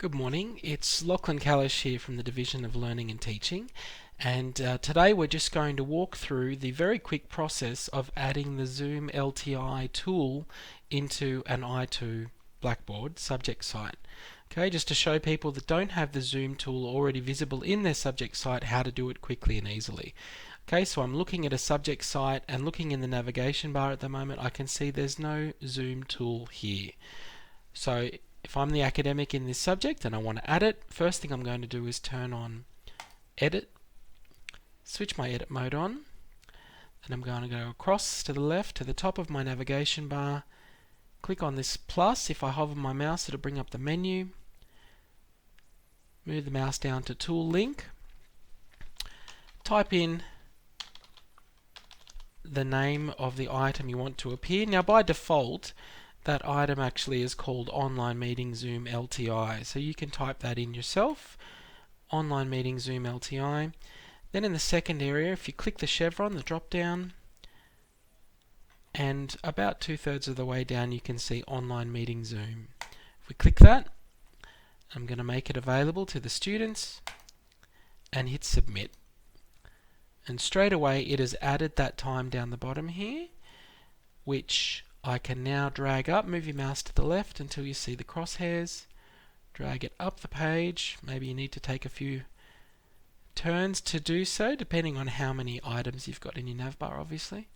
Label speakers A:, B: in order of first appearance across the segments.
A: Good morning, it's Lachlan Callish here from the Division of Learning and Teaching, and today we're just going to walk through the very quick process of adding the Zoom LTI tool into an I2 Blackboard subject site. Okay, just to show people that don't have the Zoom tool already visible in their subject site how to do it quickly and easily. Okay, so I'm looking at a subject site and looking in the navigation bar at the moment, I can see there's no Zoom tool here. So if I'm the academic in this subject and I want to add it, first thing I'm going to do is turn on Edit, switch my edit mode on, and I'm going to go across to the left to the top of my navigation bar, click on this plus. If I hover my mouse, it'll bring up the menu. Move the mouse down to Tool Link, type in the name of the item you want to appear. Now by default, that item actually is called Online Meeting Zoom LTI, so you can type that in yourself, Online Meeting Zoom LTI. Then in the second area, if you click the chevron, the drop down, and about 2/3 of the way down you can see Online Meeting Zoom. If we click that, I'm going to make it available to the students and hit submit. And straight away it has added that time down the bottom here, which I can now drag up. Move your mouse to the left until you see the crosshairs. Drag it up the page. Maybe you need to take a few turns to do so, depending on how many items you've got in your navbar, obviously.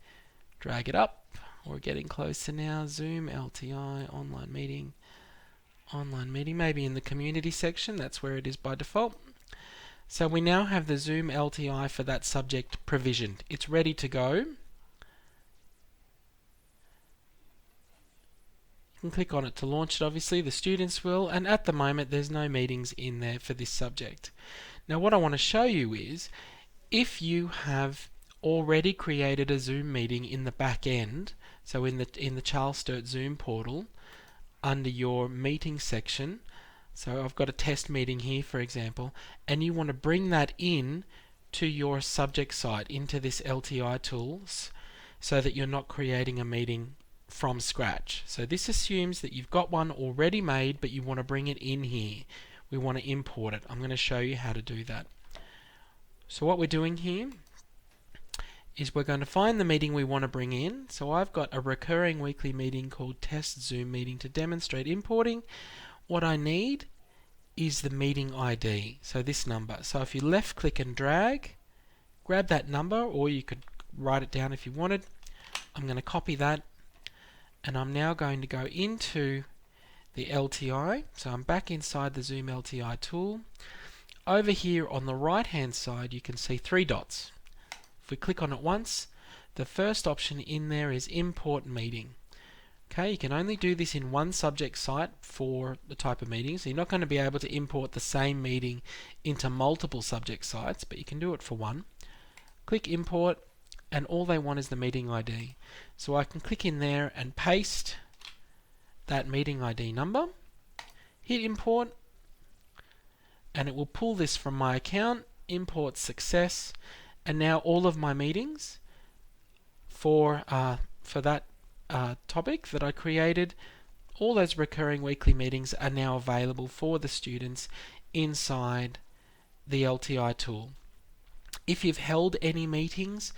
A: Drag it up. We're getting closer now. Zoom LTI, online meeting, maybe in the community section. That's where it is by default. So we now have the Zoom LTI for that subject provisioned. It's ready to go. You can click on it to launch it, obviously, the students will, and at the moment there's no meetings in there for this subject. Now what I want to show you is, if you have already created a Zoom meeting in the back end, so in the Charles Sturt Zoom portal, under your meeting section, so I've got a test meeting here for example, and you want to bring that in to your subject site, into this LTI tools, so that you're not creating a meeting from scratch. So this assumes that you've got one already made, but you want to bring it in here. We want to import it. I'm going to show you how to do that. So what we're doing here is we're going to find the meeting we want to bring in. So I've got a recurring weekly meeting called Test Zoom Meeting to demonstrate importing. What I need is the meeting ID, so this number. So if you left click and drag, grab that number, or you could write it down if you wanted. I'm going to copy that, and I'm now going to go into the LTI. So I'm back inside the Zoom LTI tool. Over here on the right hand side you can see 3 dots. If we click on it once, the first option in there is Import Meeting. Okay, you can only do this in one subject site for the type of meeting, so you're not going to be able to import the same meeting into multiple subject sites, but you can do it for one. Click Import, and all they want is the meeting ID. So I can click in there and paste that meeting ID number, hit import, and it will pull this from my account, import success, and now all of my meetings for that topic that I created, all those recurring weekly meetings are now available for the students inside the LTI tool. If you've held any meetings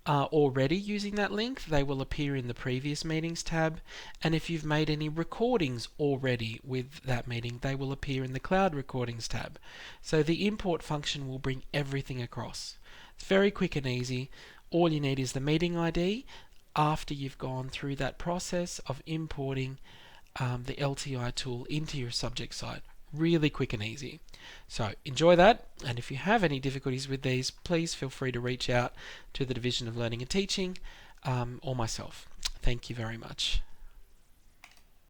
A: already using that link, they will appear in the previous meetings tab, and if you've made any recordings already with that meeting, they will appear in the cloud recordings tab. So the import function will bring everything across. It's very quick and easy. All you need is the meeting ID after you've gone through that process of importing the LTI tool into your subject site. Really quick and easy. So enjoy that, and if you have any difficulties with these, please feel free to reach out to the Division of Learning and Teaching or myself. Thank you very much.